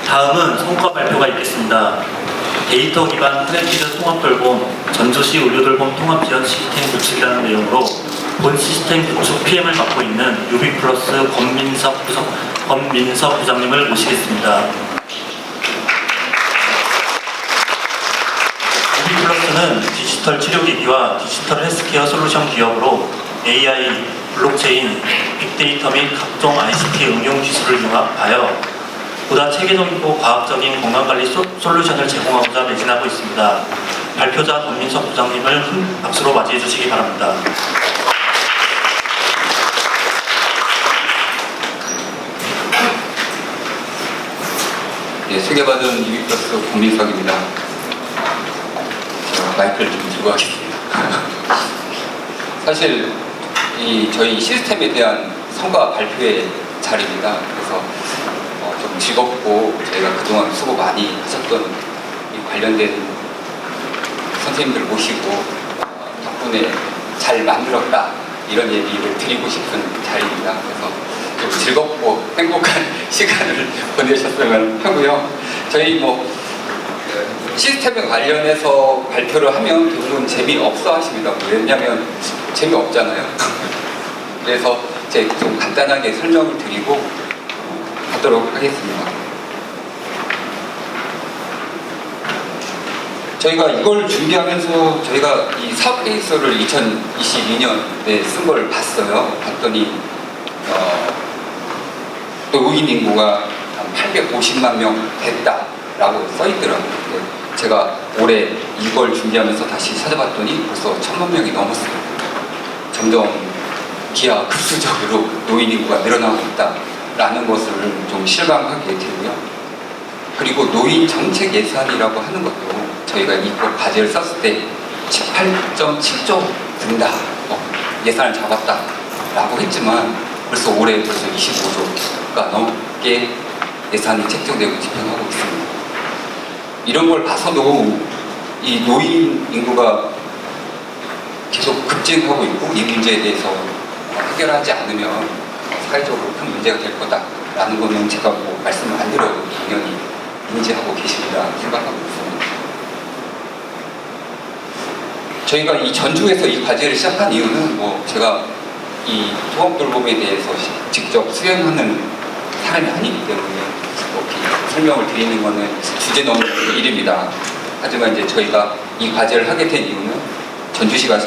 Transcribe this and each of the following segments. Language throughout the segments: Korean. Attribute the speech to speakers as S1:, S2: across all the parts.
S1: 다음은 성과 발표가 있겠습니다. 데이터 기반 프랙티스 통합 돌봄, 전주시 의료 돌봄 통합 지원 시스템 구축이라는 내용으로 본 시스템 구축 PM을 맡고 있는 유비플러스 권민석 부장님을 모시겠습니다. 유비플러스는 디지털 치료기기와 디지털 헬스케어 솔루션 기업으로 AI, 블록체인, 빅데이터 및 각종 ICT 응용 기술을 융합하여 보다 체계적이고 과학적인 건강관리 솔루션을 제공하고자 매진하고 있습니다. 발표자 권민석 부장님을 큰 박수로 맞이해 주시기 바랍니다.
S2: 네, 소개받은 유비플러스 권민석입니다. 마이크를 좀 들고 하겠습니다. 사실 저희 시스템에 대한 성과 발표의 자리입니다. 그래서 좀 즐겁고 저희가 그동안 수고 많이 하셨던 이 관련된 선생님들 모시고 덕분에 잘 만들었다 이런 얘기를 드리고 싶은 자리입니다. 그래서 좀 즐겁고 행복한 시간을 보내셨으면 하고요. 저희 시스템에 관련해서 발표를 하면 대부분 재미없어 하십니다. 왜냐하면 재미없잖아요. 그래서 제가 좀 간단하게 설명을 드리고 하도록 하겠습니다. 저희가 이걸 준비하면서 저희가 이 사업 계획서를 2022년에 쓴 걸 봤어요. 봤더니 노인 인구가 한 850만 명 됐다라고 써있더라고요. 제가 올해 이걸 준비하면서 다시 찾아봤더니 벌써 1000만 명이 넘었어요. 점점 기하급수적으로 노인 인구가 늘어나고 있다라는 것을 좀 실감하게 되고요. 그리고 노인 정책 예산이라고 하는 것도 저희가 이거 과제를 썼을 때 18.7조 든다, 예산을 잡았다라고 했지만 벌써 올해 25조가 넘게 예산이 책정되고 집행하고 있습니다. 이런 걸 봐서도 이 노인 인구가 계속 급증하고 있고 이 문제에 대해서 해결하지 않으면 사회적으로 큰 문제가 될 거다라는 거는 제가 말씀을 안 드려도 당연히 인지하고 계십니다. 생각하고 있습니다. 저희가 이 전주에서 이 과제를 시작한 이유는 제가 이 통합돌봄에 대해서 직접 수행하는 사람이 아니기 때문에 이렇게 설명을 드리는 거는 주제 넘는 일입니다. 하지만 이제 저희가 이 과제를 하게 된 이유는 전주시가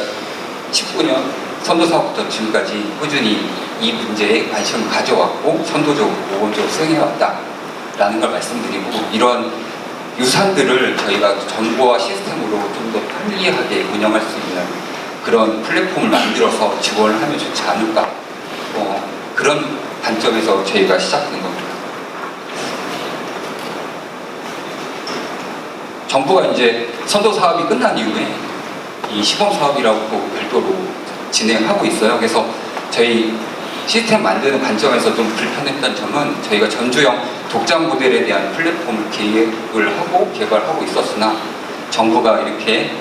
S2: 19년 선도사업부터 지금까지 꾸준히 이 문제에 관심을 가져왔고 선도적으로 모범적으로 수행해왔다라는 걸 말씀드리고, 이런 유산들을 저희가 정보와 시스템으로 좀 더 편리하게 운영할 수 있는 그런 플랫폼을 만들어서 지원을 하면 좋지 않을까, 그런 관점에서 저희가 시작된 겁니다. 정부가 이제 선도 사업이 끝난 이후에 이 시범 사업이라고 또 별도로 진행하고 있어요. 그래서 저희 시스템 만드는 관점에서 좀 불편했던 점은 저희가 전주형 독장 모델에 대한 플랫폼을 계획을 하고 개발하고 있었으나 정부가 이렇게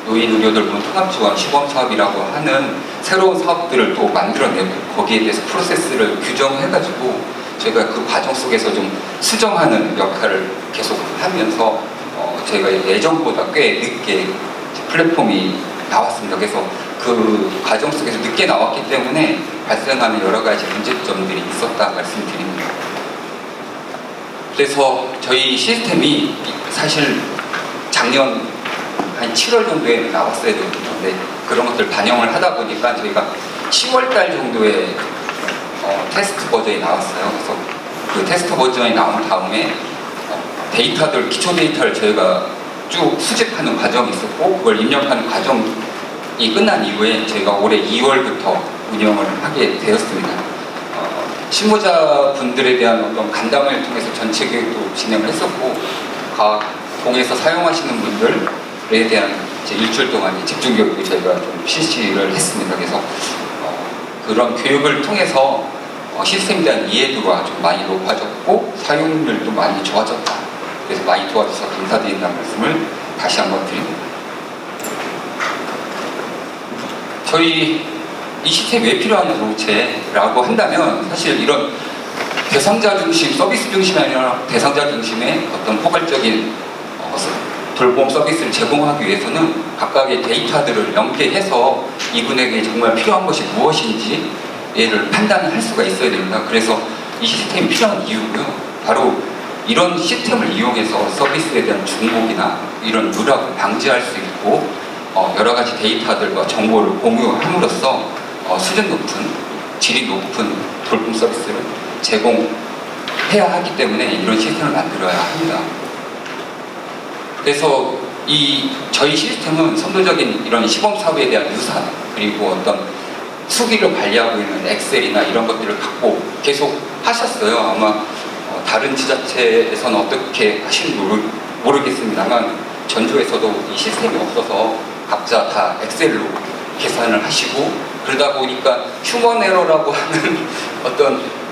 S2: 노인 의료돌봄 통합지원 시범 사업이라고 하는 새로운 사업들을 또 만들어내고 거기에 대해서 프로세스를 규정해가지고 저희가 그 과정 속에서 좀 수정하는 역할을 계속 하면서 저희가 예전보다 꽤 늦게 플랫폼이 나왔습니다. 그래서 그 과정 속에서 늦게 나왔기 때문에 발생하는 여러 가지 문제점들이 있었다 말씀드립니다. 그래서 저희 시스템이 사실 작년 한 7월 정도에 나왔어야 되는데 그런 것들 반영을 하다 보니까 저희가 10월달 정도에 테스트 버전이 나왔어요. 그래서 그 테스트 버전이 나온 다음에 데이터들, 기초 데이터를 저희가 쭉 수집하는 과정이 있었고 그걸 입력하는 과정이 끝난 이후에 저희가 올해 2월부터 운영을 하게 되었습니다. 신고자분들에 대한 어떤 간담회를 통해서 전체 교육도 진행을 했었고 각 동에서 사용하시는 분들에 대한 이제 일주일 동안 집중 교육을 저희가 좀 실시를 했습니다. 그래서 그런 교육을 통해서 시스템에 대한 이해도가 좀 많이 높아졌고 사용률도 많이 좋아졌다. 그래서 많이 도와주셔서 감사드린다는 말씀을 다시 한번 드립니다. 저희 이 시스템이 왜 필요하냐 도대체라고 한다면 사실 이런 대상자 중심, 서비스 중심이 아니라 대상자 중심의 어떤 포괄적인 돌봄 서비스를 제공하기 위해서는 각각의 데이터들을 연계해서 이분에게 정말 필요한 것이 무엇인지 얘를 판단할 수가 있어야 됩니다. 그래서 이 시스템이 필요한 이유고요. 바로 이런 시스템을 이용해서 서비스에 대한 중복이나 이런 누락을 방지할 수 있고 여러 가지 데이터들과 정보를 공유함으로써 수준 높은, 질이 높은 돌봄 서비스를 제공해야 하기 때문에 이런 시스템을 만들어야 합니다. 그래서 저희 시스템은 선도적인 이런 시범사업에 대한 유사, 그리고 어떤 수기를 관리하고 있는 엑셀이나 이런 것들을 갖고 계속 하셨어요. 아마 다른 지자체에서는 어떻게 하시는지 모르겠습니다만 전주에서도 이 시스템이 없어서 각자 다 엑셀로 계산을 하시고, 그러다 보니까 휴먼 에러라고 하는 어떤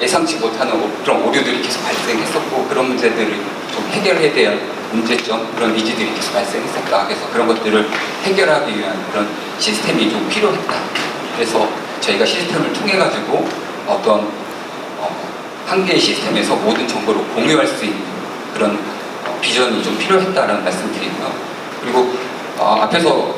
S2: 예상치 못하는 그런 오류들이 계속 발생했었고, 그런 문제들을 좀 해결해야 될 문제점, 그런 니즈들이 계속 발생했었다. 그래서 그런 것들을 해결하기 위한 그런 시스템이 좀 필요했다. 그래서 저희가 시스템을 통해 가지고 어떤 한 개의 시스템에서 모든 정보를 공유할 수 있는 그런 비전이 좀 필요했다라는 말씀드리고요. 그리고 앞에서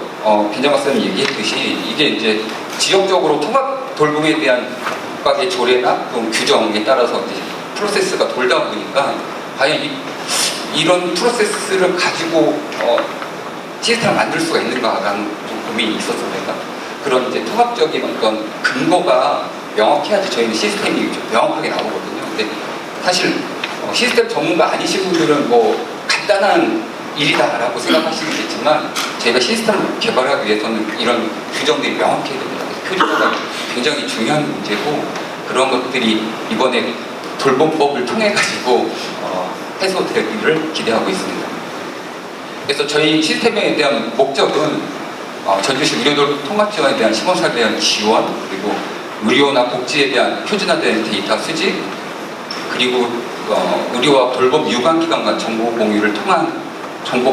S2: 김장 박사님 얘기했듯이 이게 이제 지역적으로 통합 돌봄에 대한 각각의 조례나 또 규정에 따라서 이제 프로세스가 돌다 보니까 과연 이런 프로세스를 가지고 시스템을 만들 수가 있는가라는 좀 고민이 있었습니다. 그런 이제 통합적인 어떤 근거가 명확해야지 저희는 시스템이 좀 명확하게 나오거든요. 근데 사실 시스템 전문가 아니신 분들은 뭐 간단한 일이다라고 생각하시겠지만 저희가 시스템을 개발하기 위해서는 이런 규정들이 명확해야 됩니다. 표준화가 굉장히 중요한 문제고, 그런 것들이 이번에 돌봄법을 통해 가지고 해소되기를 기대하고 있습니다. 그래서 저희 시스템에 대한 목적은 전주시 의료돌봄 통합지원에 대한 시범사업에 대한 지원, 그리고 의료나 복지에 대한 표준화된 데이터 수집, 그리고 의료와 돌봄 유관기관 간 정보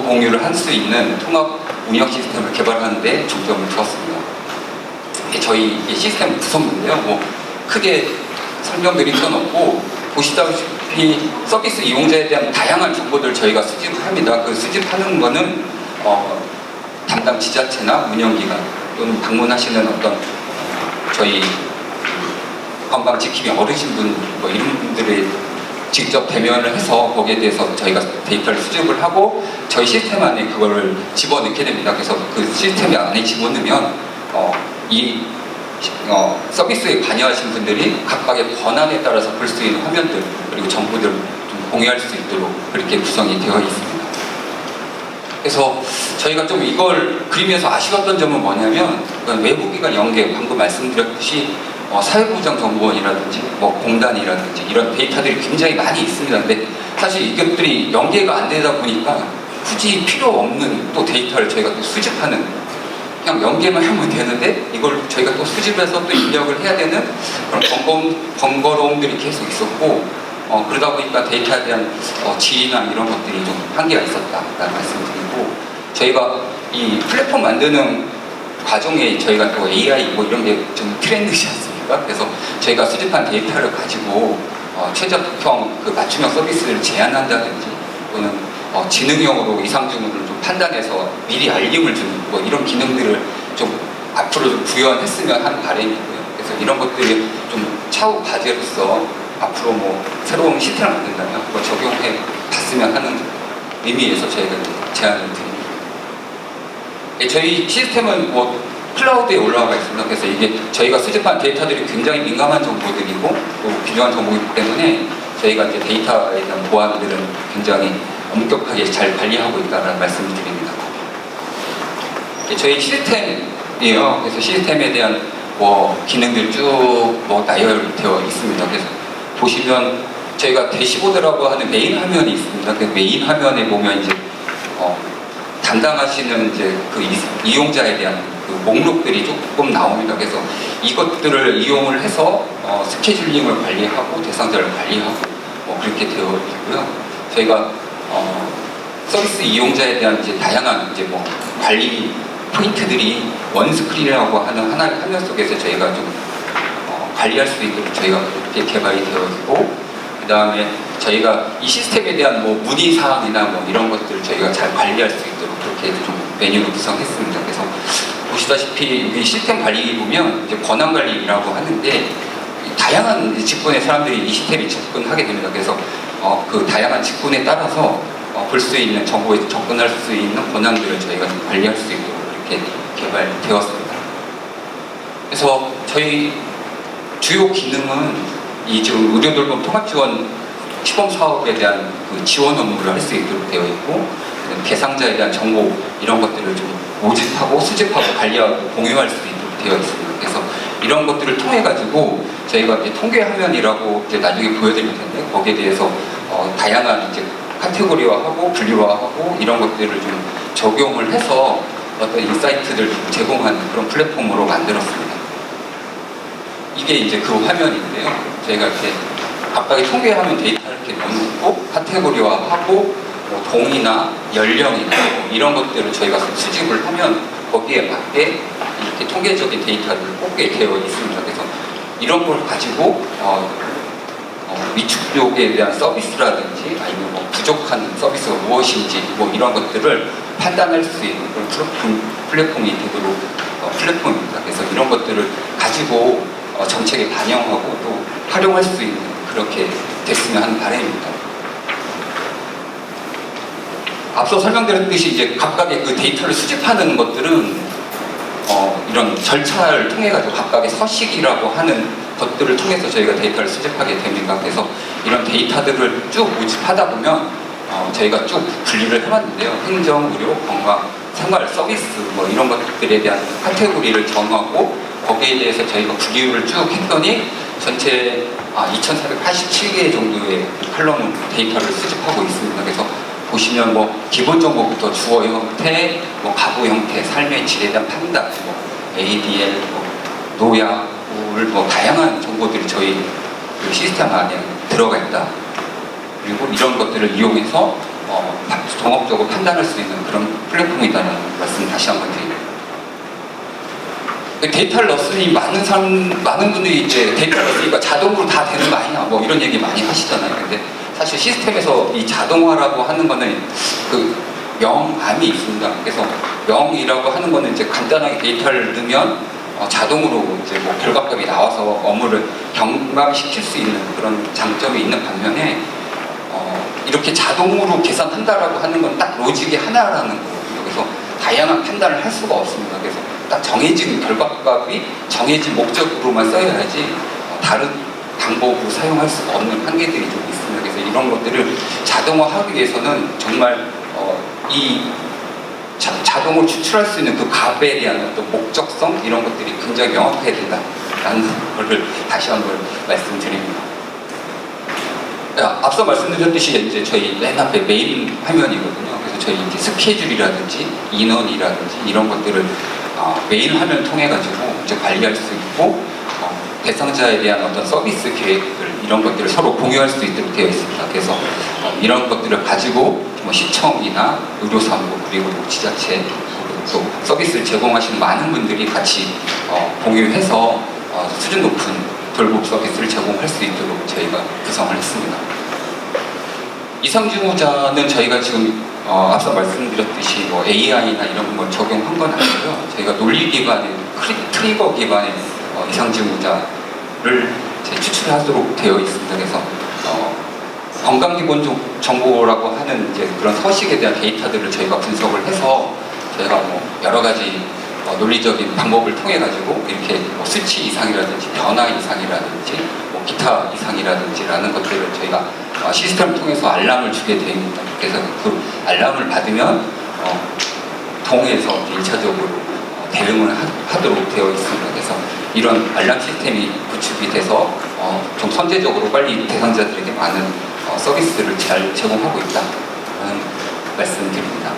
S2: 공유를 할 수 있는 통합 운영 시스템을 개발하는 데 중점을 두었습니다. 저희 시스템 구성인데요. 뭐 크게 설명드릴 건 없고, 보시다시피 서비스 이용자에 대한 다양한 정보들을 저희가 수집을 합니다. 그 수집하는 거는 담당 지자체나 운영기관 또는 방문하시는 어떤 저희 건강지킴이 어르신분 뭐 이런 분들이 직접 대면을 해서 거기에 대해서 저희가 데이터를 수집을 하고 저희 시스템 안에 그거를 집어넣게 됩니다. 그래서 그 시스템 안에 집어넣으면 서비스에 관여하신 분들이 각각의 권한에 따라서 볼 수 있는 화면들, 그리고 정보들을 좀 공유할 수 있도록 그렇게 구성이 되어 있습니다. 그래서 저희가 좀 이걸 그리면서 아쉬웠던 점은 뭐냐면, 외부기관 연계, 방금 말씀드렸듯이 사회보장정보원이라든지 뭐 공단이라든지 이런 데이터들이 굉장히 많이 있습니다. 근데 사실 이것들이 연계가 안 되다 보니까 굳이 필요 없는 또 데이터를 저희가 또 수집하는, 그냥 연계만 하면 되는데 이걸 저희가 또 수집해서 또 입력을 해야 되는 그런 번거로움들이 계속 있었고, 그러다 보니까 데이터에 대한 질이나 이런 것들이 좀 한계가 있었다라는 말씀을 드리고, 저희가 이 플랫폼 만드는 과정에 저희가 또 AI 뭐 이런 게 좀 트렌드이지 않습니까? 그래서 저희가 수집한 데이터를 가지고 최적형 그 맞춤형 서비스를 제안한다든지, 또는 지능형으로 이상증후를 좀 판단해서 미리 알림을 주는 뭐 이런 기능들을 좀 앞으로 좀 구현했으면 하는 바람이고요. 그래서 이런 것들이 좀 차후 과제로서 앞으로 뭐 새로운 시스템을 만든다면 그걸 적용해 봤으면 하는 의미에서 저희가 제안을 드립니다. 저희 시스템은 뭐 클라우드에 올라가 있습니다. 그래서 이게 저희가 수집한 데이터들이 굉장히 민감한 정보들이고 또 귀중한 정보이기 때문에 저희가 이제 데이터에 대한 보안들은 굉장히 엄격하게 잘 관리하고 있다는 말씀을 드립니다. 저희 시스템이에요. 그래서 시스템에 대한 뭐 기능들 쭉 뭐 나열되어 있습니다. 그래서 보시면 저희가 대시보드라고 하는 메인 화면이 있습니다. 그 메인 화면에 보면 이제 담당하시는 이제 그 이용자에 대한 그 목록들이 조금 나옵니다. 그래서 이것들을 이용을 해서 스케줄링을 관리하고 대상자를 관리하고 뭐 그렇게 되어 있고요. 저희가 서비스 이용자에 대한 이제 다양한 이제 뭐 관리 포인트들이 원스크린이라고 하는 하나의 화면 속에서 저희가 좀 관리할 수 있도록 저희가 그렇게 개발이 되어 있고, 그 다음에 저희가 이 시스템에 대한 뭐 문의 사항이나 뭐 이런 것들을 저희가 잘 관리할 수 있도록 그렇게 좀 메뉴를 구성했습니다. 그래서 보시다시피 여기 시스템 관리 보면 이제 권한 관리라고 하는데 다양한 직군의 사람들이 이 시스템에 접근하게 됩니다. 그래서 그 다양한 직군에 따라서 볼 수 있는 정보에 접근할 수 있는 권한들을 저희가 좀 관리할 수 있도록 이렇게 개발되었습니다. 그래서 저희 주요 기능은 이 지금 의료돌봄 통합지원 시범 사업에 대한 그 지원 업무를 할 수 있도록 되어 있고, 대상자에 대한 정보 이런 것들을 좀 모집하고 수집하고 관리하고 공유할 수 있도록 되어 있습니다. 그래서 이런 것들을 통해 가지고 저희가 이제 통계 화면이라고 이제 나중에 보여드릴 텐데 거기에 대해서 다양한 이제 카테고리화하고 분류화하고 이런 것들을 좀 적용을 해서 어떤 인사이트를 제공하는 그런 플랫폼으로 만들었습니다. 이게 이제 그 화면인데요. 저희가 이렇게 각각의 통계화면 데이터를 이렇게 넣고 카테고리화하고 뭐 동이나 연령이나 뭐 이런 것들을 저희가 수집을 하면 거기에 맞게 이렇게 통계적인 데이터를 뽑게 되어 있습니다. 그래서 이런 걸 가지고 위축력에 대한 서비스라든지 아니면 뭐 부족한 서비스가 무엇인지 뭐 이런 것들을 판단할 수 있는 그런 플랫폼이 되도록 플랫폼입니다. 그래서 이런 것들을 가지고 정책에 반영하고 또 활용할 수 있는 그렇게 됐으면 하는 바람입니다. 앞서 설명드렸듯이 이제 각각의 그 데이터를 수집하는 것들은 이런 절차를 통해 가지고 각각의 서식이라고 하는 것들을 통해서 저희가 데이터를 수집하게 됩니다. 그래서 이런 데이터들을 쭉 모집하다 보면 저희가 쭉 분류를 해봤는데요. 행정, 의료, 건강, 생활, 서비스 뭐 이런 것들에 대한 카테고리를 정하고 거기에 대해서 저희가 분류를 쭉 했더니 전체 2,487개 정도의 컬럼 데이터를 수집하고 있습니다. 그래서 보시면 뭐 기본 정보부터 주어 형태, 뭐 가구 형태, 삶의 질에 대한 판단, 뭐 ADL, 뭐 노약, 우울, 뭐 다양한 정보들이 저희 그 시스템 안에 들어가 있다. 그리고 이런 것들을 이용해서 종합적으로 판단할 수 있는 그런 플랫폼이다라는 말씀 다시 한번 드립니다. 데이터를 넣었으니 많은 분들이 이제 데이터를 넣으니까 자동으로 다 되는 거 아니냐 뭐 이런 얘기 많이 하시잖아요. 근데 사실 시스템에서 이 자동화라고 하는 거는 그 영암이 있습니다. 그래서 영이라고 하는 거는 이제 간단하게 데이터를 넣으면 자동으로 이제 뭐 결과값이 나와서 업무를 경감시킬 수 있는 그런 장점이 있는 반면에 이렇게 자동으로 계산한다라고 하는 건 딱 로직이 하나라는 거거든요. 그래서 다양한 판단을 할 수가 없습니다. 그래서 딱 정해진 결과값이 정해진 목적으로만 써야지 다른 방법으로 사용할 수가 없는 한계들이 좀 있습니다. 그래서 이런 것들을 자동화하기 위해서는 정말 이 자동으로 추출할 수 있는 그 값에 대한 어떤 목적성 이런 것들이 굉장히 명확해야 된다라는 것을 다시 한번 말씀드립니다. 앞서 말씀드렸듯이 이제 저희 맨 앞에 메인 화면이거든요. 그래서 저희 이제 스케줄이라든지 인원이라든지 이런 것들을 메인 화면 통해 가지고 이제 관리할 수 있고 대상자에 대한 어떤 서비스 계획들 이런 것들을 서로 공유할 수 있도록 되어 있습니다. 그래서 이런 것들을 가지고 뭐 시청이나 의료사무 그리고 뭐 지자체 또 서비스를 제공하시는 많은 분들이 같이 공유해서 수준 높은 돌봄 서비스를 제공할 수 있도록 저희가 구성을 했습니다. 이상증후자는 저희가 지금 앞서 말씀드렸듯이 뭐 AI나 이런 걸 적용한 건 아니고요. 저희가 논리 기반의 트리거 기반의 이상증후자를 추출하도록 되어 있습니다. 그래서 건강기본 정보라고 하는 이제 그런 서식에 대한 데이터들을 저희가 분석을 해서 저희가 뭐 여러 가지 논리적인 방법을 통해 가지고 이렇게 뭐 수치 이상이라든지 변화 이상이라든지 뭐 기타 이상이라든지라는 것들을 저희가 시스템을 통해서 알람을 주게 됩니다. 그래서 그 알람을 받으면 동에서 1차적으로 대응을 하도록 되어 있습니다. 그래서 이런 알람 시스템이 구축이 돼서 좀 선제적으로 빨리 대상자들에게 많은 서비스를 잘 제공하고 있다는 말씀드립니다.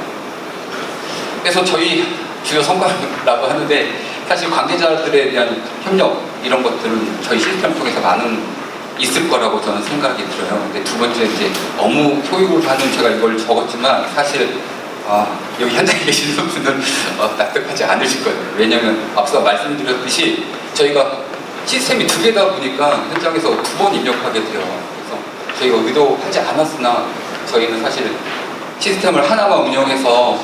S2: 그래서 저희 주요 성과라고 하는데 사실 관계자들에 대한 협력 이런 것들은 저희 시스템을 통해서 많은 있을 거라고 저는 생각이 들어요. 근데 두 번째 이제 업무 효율을 하는 제가 이걸 적었지만 사실 여기 현장에 계시는 분은 납득하지 않으실 거예요. 왜냐하면 앞서 말씀드렸듯이 저희가 시스템이 두 개다 보니까 현장에서 두 번 입력하게 돼요. 그래서 저희가 의도하지 않았으나 저희는 사실 시스템을 하나만 운영해서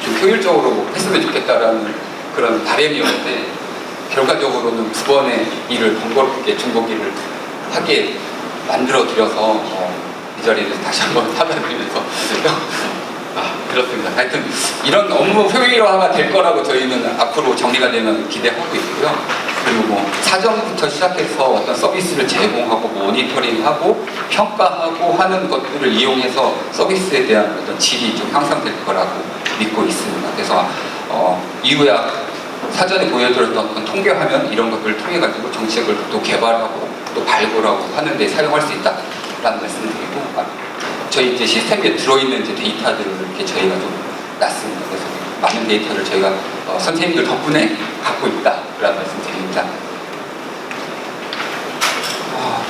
S2: 좀 효율적으로 했으면 좋겠다라는 그런 바람이었는데 결과적으로는 두 번의 일을 번거롭게 중복일을 하게 만들어 드려서 이 자리에서 다시 한번 사과드리면서 그렇습니다. 하여튼 이런 업무 효율화가 될 거라고 저희는 앞으로 정리가 되면 기대하고 있고요. 그리고 뭐 사전부터 시작해서 어떤 서비스를 제공하고 모니터링하고 평가하고 하는 것들을 이용해서 서비스에 대한 어떤 질이 좀 향상될 거라고 믿고 있습니다. 그래서 이후에 사전에 보여드렸던 어떤 통계화면 이런 것들을 통해 가지고 정책을 또 개발하고 또 발굴하고 하는 데 사용할 수 있다라는 말씀드리고 저희 이제 시스템에 들어있는 이제 데이터들을 이렇게 저희가 좀 놨습니다. 그래서 많은 데이터를 저희가 선생님들 덕분에 갖고 있다라는 말씀드립니다.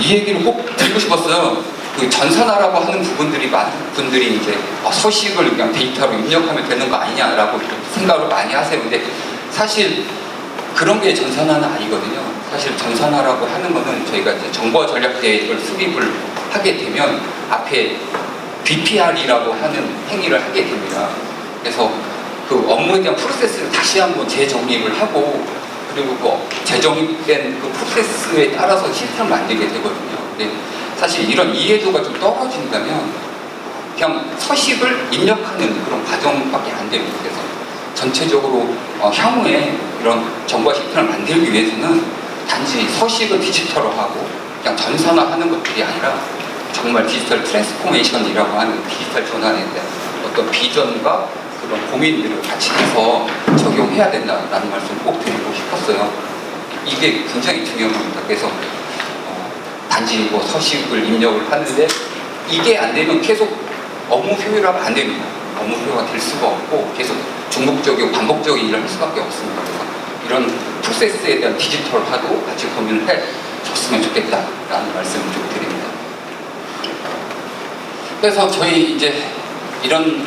S2: 이 얘기를 꼭 드리고 싶었어요. 그 전산화라고 하는 부분들이 많은 분들이 이제 서식을 그냥 데이터로 입력하면 되는 거 아니냐라고 생각을 많이 하세요. 근데 사실 그런 게 전산화는 아니거든요. 사실 전산화라고 하는 거는 저희가 이제 정보 전략 계획을 수립을 하게 되면 앞에 BPR이라고 하는 행위를 하게 됩니다. 그래서 그 업무에 대한 프로세스를 다시 한번 재정립을 하고 그리고 그 재정립된 그 프로세스에 따라서 시스템을 만들게 되거든요. 근데 사실 이런 이해도가 좀 떨어진다면 그냥 서식을 입력하는 그런 과정밖에 안 됩니다. 그래서 전체적으로 향후에 이런 정보화 시스템을 만들기 위해서는 단지 서식을 디지털화하고 그냥 전산화하는 것들이 아니라 정말 디지털 트랜스포메이션이라고 하는 디지털 전환에 대한 어떤 비전과 그런 고민들을 같이 해서 적용해야 된다라는 말씀을 꼭 드리고 싶었어요. 이게 굉장히 중요한 겁니다. 그래서 단지 뭐 서식을 입력을 하는데 이게 안 되면 계속 업무 효율화가 안 됩니다. 업무 효율화가 될 수가 없고 계속 중복적이고 반복적인 일을 할 수밖에 없습니다. 그래서 이런 프로세스에 대한 디지털화도 같이 고민을 해줬으면 좋겠다라는 말씀을 좀 드립니다. 그래서 저희 이제 이런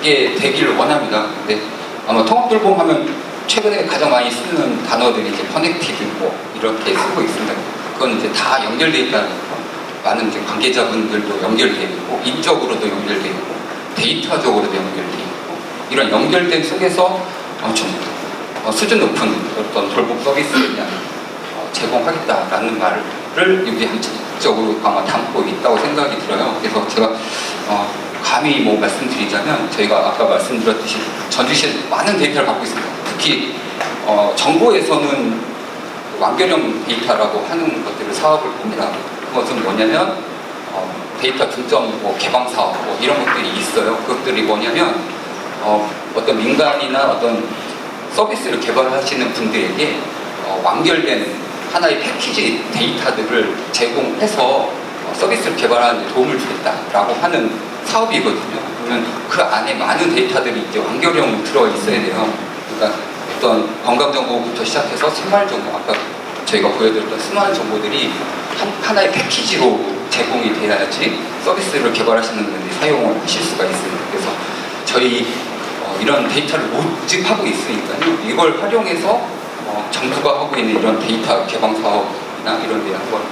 S2: 게 되기를 원합니다. 근데 아마 통합돌봄 하면 최근에 가장 많이 쓰는 단어들이 이제 커넥티드 뭐 이렇게 쓰고 있습니다. 그건 이제 다 연결되어 있다는 거. 많은 이제 관계자분들도 연결되어 있고 인적으로도 연결되어 있고 데이터적으로도 연결되어 있고 이런 연결된 속에서 좀 수준 높은 어떤 돌봄 서비스에 대한 제공하겠다라는 말을 여기 한쪽적으로 아마 담고 있다고 생각이 들어요. 그래서 제가 감히 뭐 말씀드리자면 저희가 아까 말씀드렸듯이 전주시에 많은 데이터를 갖고 있습니다. 특히 정부에서는 완결형 데이터라고 하는 것들을 사업을 합니다. 그것은 뭐냐면 데이터 중점 뭐 개방 사업 뭐 이런 것들이 있어요. 그것들이 뭐냐면 어떤 민간이나 어떤 서비스를 개발하시는 분들에게 완결된 하나의 패키지 데이터들을 제공해서 서비스를 개발하는 데 도움을 주겠다라고 하는 사업이거든요. 그러면 그 안에 많은 데이터들이 이제 완결형으로 들어 있어야 돼요. 그러니까 어떤 건강정보부터 시작해서 생활정보, 아까 저희가 보여드렸던 수많은 정보들이 하나의 패키지로 제공이 돼야지 서비스를 개발하시는 분들이 사용을 하실 수가 있습니다. 그래서 저희 이런 데이터를 모집하고 있으니까요. 이걸 활용해서 정부가 하고 있는 이런 데이터 개방 사업이나 이런 데 한번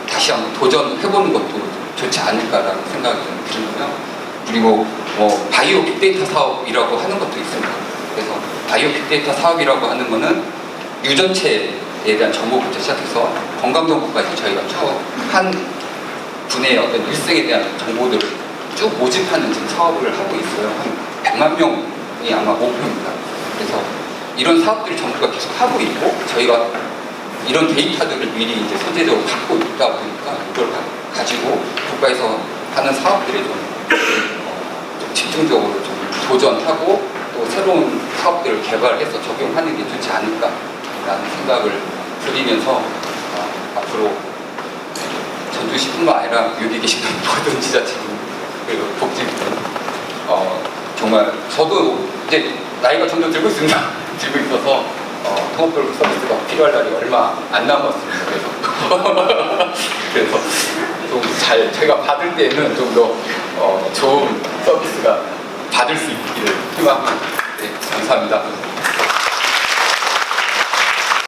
S2: 다시 한번 도전해보는 것도 좋지 않을까라는 생각이 들고요. 그리고 바이오 빅데이터 사업이라고 하는 것도 있습니다. 그래서 바이오 빅데이터 사업이라고 하는 거는 유전체에 대한 정보부터 시작해서 건강정보까지 저희가 한 분의 어떤 일생에 대한 정보들을 쭉 모집하는 지금 사업을 하고 있어요. 한 100만 명이 아마 목표입니다. 그래서 이런 사업들을 정부가 계속 하고 있고 저희가 이런 데이터들을 미리 이제 선제적으로 갖고 있다 보니까 이걸 가지고 국가에서 하는 사업들에 좀 집중적으로 좀 도전하고 또 새로운 사업들을 개발해서 적용하는 게 좋지 않을까라는 생각을 드리면서 앞으로 전주시뿐만 아니라 여기 계신 모든 지자체분 그리고 복지부는 정말 저도 이제 나이가 점점 들고 있습니다. 들고 있어서 통합돌봄 서비스가 필요할 날이 얼마 안 남았습니다. 그래서 좀 잘 제가 받을 때는 좀 더 좋은 서비스가 받을 수 있기를 희망합니다. 네, 감사합니다.